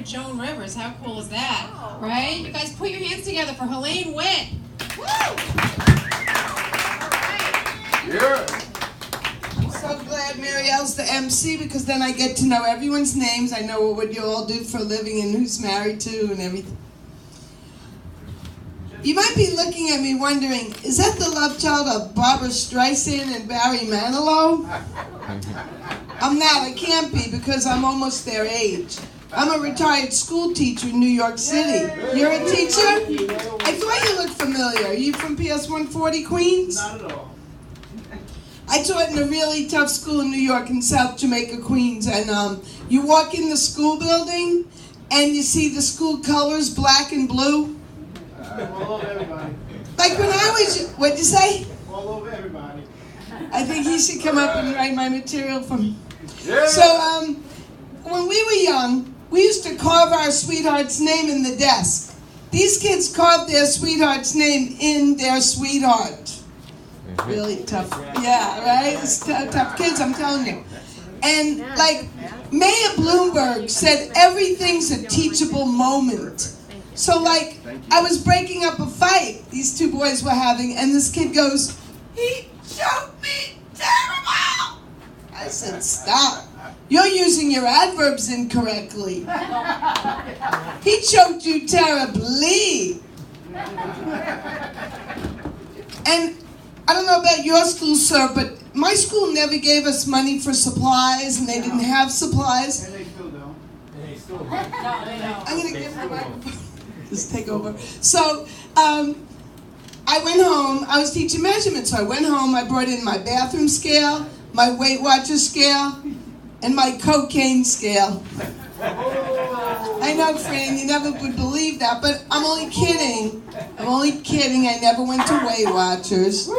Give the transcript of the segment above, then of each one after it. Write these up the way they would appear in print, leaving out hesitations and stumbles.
Joan Rivers. How cool is that? Right? You guys put your hands together for Helene Witt. Woo! Yeah. I'm so glad Marielle's the MC because then I get to know everyone's names. I know what you all do for a living and who's married to and everything. You might be looking at me wondering, is that the love child of Barbara Streisand and Barry Manilow? I'm not. I can't be because I'm almost their age. I'm a retired school teacher in New York City. You're a teacher? I thought you looked familiar. Are you from PS 140 Queens? Not at all. I taught in a really tough school in New York in South Jamaica, Queens. And you walk in the school building and you see the school colors, black and blue. All over everybody. Like when I was, what'd you say? All over everybody. I think he should come up and write my material for me. Yeah. So, when we were young, we used to carve our sweetheart's name in the desk. These kids carved their sweetheart's name in their sweetheart. Really tough. Yeah, right? It's tough kids, I'm telling you. And, like, Mayor Bloomberg said everything's a teachable moment. So, like, I was breaking up a fight these two boys were having, and this kid goes, "He choked me terrible!" I said, "Stop. You're using your adverbs incorrectly. He choked you terribly." And I don't know about your school, sir, but my school never gave us money for supplies, and they didn't have supplies. And they still don't. And they still don't. I'm going to give the microphone. Just take over. So, I went home. I was teaching measurements, so I went home. I brought in my bathroom scale, my Weight Watcher scale, and my cocaine scale. I know, Fran, you never would believe that, but I'm only kidding. I'm only kidding. I never went to Weight Watchers.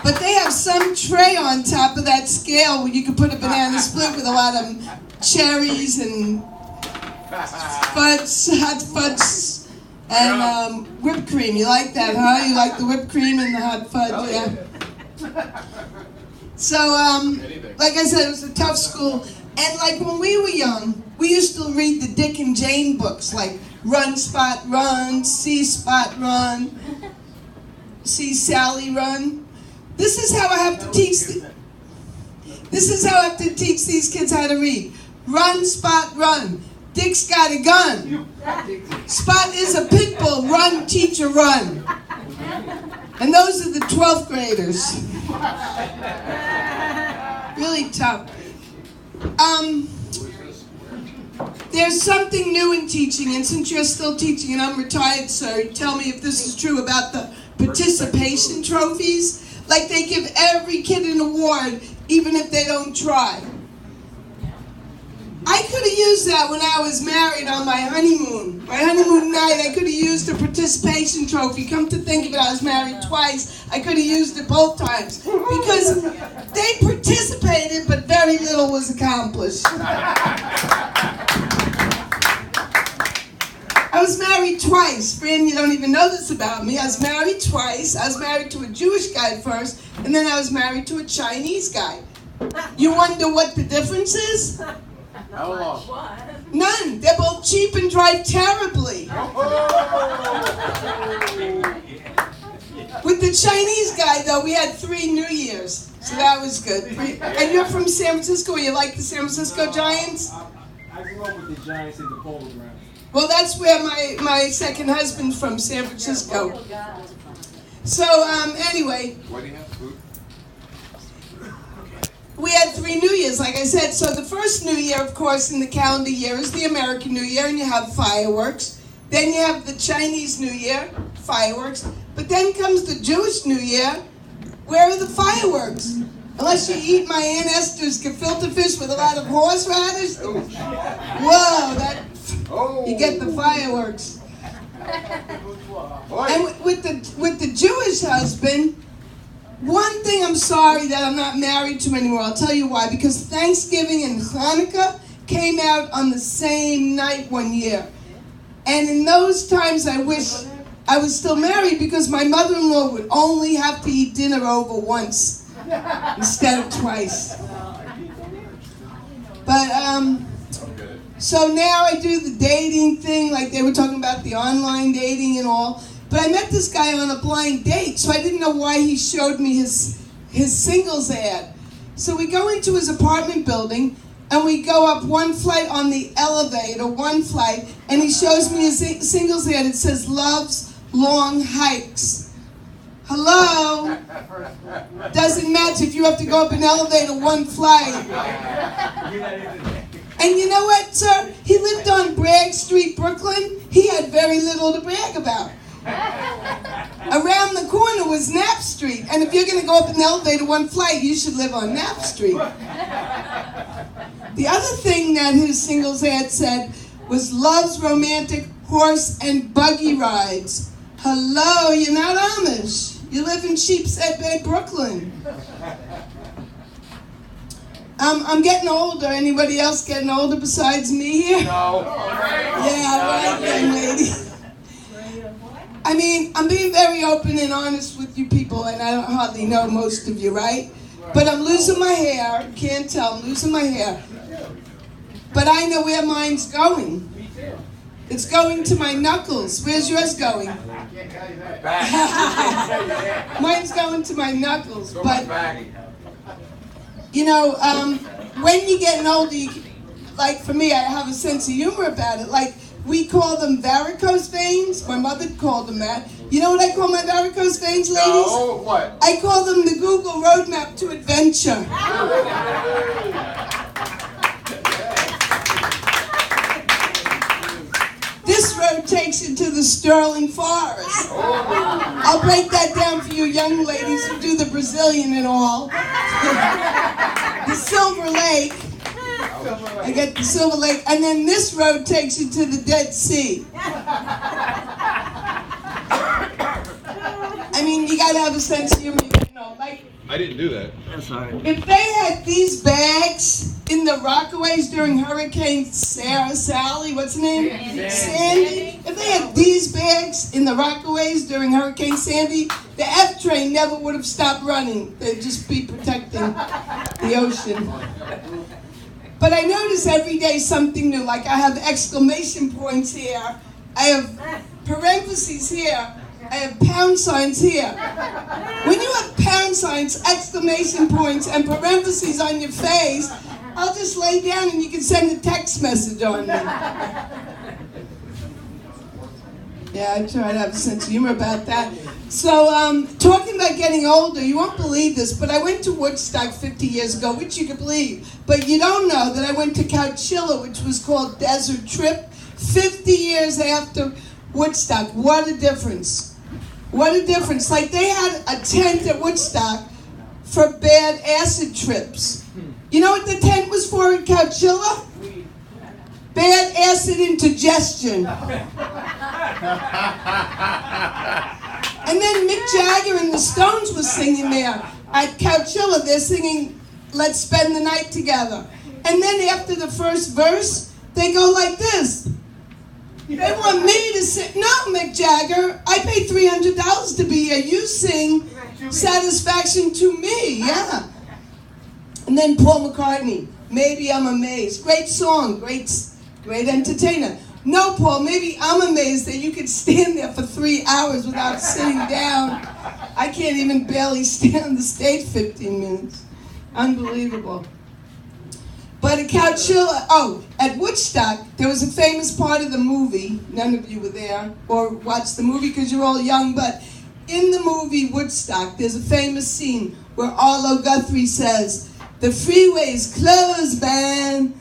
But they have some tray on top of that scale where you can put a banana split with a lot of cherries and fudge, hot fudge, and whipped cream. You like that, huh? You like the whipped cream and the hot fudge, yeah. So, like I said, it was a tough school. And like when we were young, we used to read the Dick and Jane books, like Run, Spot, Run, See, Spot, Run, See, Sally, Run. This is how I have to teach. This is how I have to teach these kids how to read. Run, Spot, Run. Dick's got a gun. Spot is a pit bull. Run, teacher, run. And those are the 12th graders. Really tough. There's something new in teaching, and since you're still teaching and I'm retired, sir, tell me if this is true about the participation trophies. Like they give every kid an award, even if they don't try. I could have used that when I was married on my honeymoon. My honeymoon night, I could have used a participation trophy. Come to think of it, I was married twice. I could have used it both times. Because they participated, but very little was accomplished. I was married twice. Fran, you don't even know this about me. I was married twice. I was married to a Jewish guy first, and then I was married to a Chinese guy. You wonder what the difference is? How long? None. They're both cheap and drive terribly. With the Chinese guy, though, we had 3 New Years, so that was good. And you're from San Francisco. You like the San Francisco Giants? I grew up with the Giants in the Polo Grounds. Well, that's where my second husband's from, San Francisco. So, anyway. What do you have? Food? We had 3 New Years, like I said. So the first New Year, of course, in the calendar year is the American New Year, and you have fireworks. Then you have the Chinese New Year, fireworks. But then comes the Jewish New Year. Where are the fireworks? Unless you eat my Aunt Esther's gefilte fish with a lot of horseradish. Whoa, you get the fireworks. And with the Jewish husband, one thing I'm sorry that I'm not married to anymore. I'll tell you why. Because Thanksgiving and Hanukkah came out on the same night one year. And in those times, I wish I was still married because my mother-in-law would only have to eat dinner over once instead of twice. But So now I do the dating thing, like they were talking about the online dating and all. But I met this guy on a blind date, so I didn't know why he showed me his singles ad. So we go into his apartment building, and we go up one flight on the elevator, one flight, and he shows me his singles ad. It says, "Loves long hikes." Hello? Doesn't match if you have to go up an elevator one flight. And you know what, sir? He lived on Bragg Street, Brooklyn. He had very little to brag about. Around the corner was Knapp Street. And if you're going to go up an elevator one flight, you should live on Knapp Street. The other thing that his singles ad said was, "Loves romantic horse and buggy rides." Hello, you're not Amish. You live in Sheepshead Bay, Brooklyn. I'm getting older. Anybody else getting older besides me here? No. Yeah, right, young lady. I mean, I'm being very open and honest with you people, and I don't hardly know most of you, right? But I'm losing my hair. Can't tell. I'm losing my hair. But I know where mine's going. It's going to my knuckles. Where's yours going? Mine's going to my knuckles. But, you know, when you're getting older, like for me, I have a sense of humor about it. Like, we call them varicose veins. My mother called them that. You know what I call my varicose veins, ladies? No, what? I call them the Google Roadmap to Adventure. This road takes you to the Sterling Forest. I'll break that down for you young ladies who do the Brazilian and all. The Silver Lake. I get the Silver Lake. And then this road takes you to the Dead Sea. I mean, you gotta have a sense of humor. You know, like, I didn't do that. if they had these bags in the Rockaways during Hurricane Sally, what's her name? Sandy. If they had these bags in the Rockaways during Hurricane Sandy, the F train never would have stopped running. They'd just be protecting the ocean. But I notice every day something new. Like I have exclamation points here. I have parentheses here. I have pound signs here. When you have pound signs, exclamation points, and parentheses on your face, I'll just lay down and you can send a text message on me. Yeah, I try to have a sense of humor about that. So, talking about getting older, you won't believe this, but I went to Woodstock 50 years ago, which you can believe. But you don't know that I went to Coachella, which was called Desert Trip, 50 years after Woodstock. What a difference. What a difference. Like they had a tent at Woodstock for bad acid trips. You know what the tent was for at Coachella? Bad acid indigestion. And then Mick Jagger and the Stones was singing there at Coachella. They're singing "Let's Spend the Night Together." And then after the first verse, they go like this. They want me to sing. No, Mick Jagger, I paid $300 to be here. You sing "Satisfaction to Me." Yeah. And then Paul McCartney, "Maybe I'm Amazed." Great song, great entertainer. No, Paul, maybe I'm amazed that you could stand there for 3 hours without sitting down. I can't even barely stay on the stage 15 minutes. Unbelievable. But at Coachella, at Woodstock, there was a famous part of the movie. None of you were there or watched the movie because you're all young, but in the movie Woodstock, there's a famous scene where Arlo Guthrie says, "The freeway's closed, man."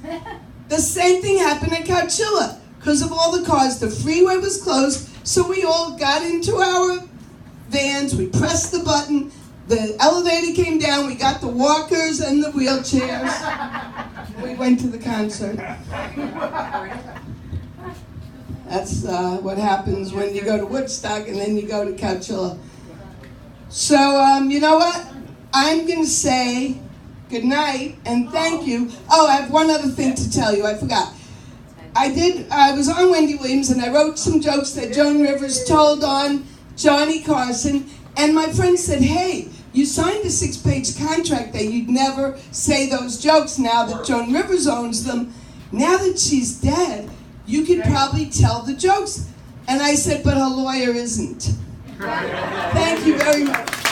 The same thing happened at Coachella. Because of all the cars, the freeway was closed, so we all got into our vans, we pressed the button, the elevator came down, we got the walkers and the wheelchairs. We went to the concert. That's what happens when you go to Woodstock and then you go to Coachella. So, you know what? I'm going to say good night and thank you. Oh, I have one other thing to tell you. I forgot. I was on Wendy Williams and I wrote some jokes that Joan Rivers told on Johnny Carson. And my friend said, "Hey, you signed a 6-page contract that you'd never say those jokes now that Joan Rivers owns them. Now that she's dead, you could probably tell the jokes. And I said, but her lawyer isn't. Thank you very much.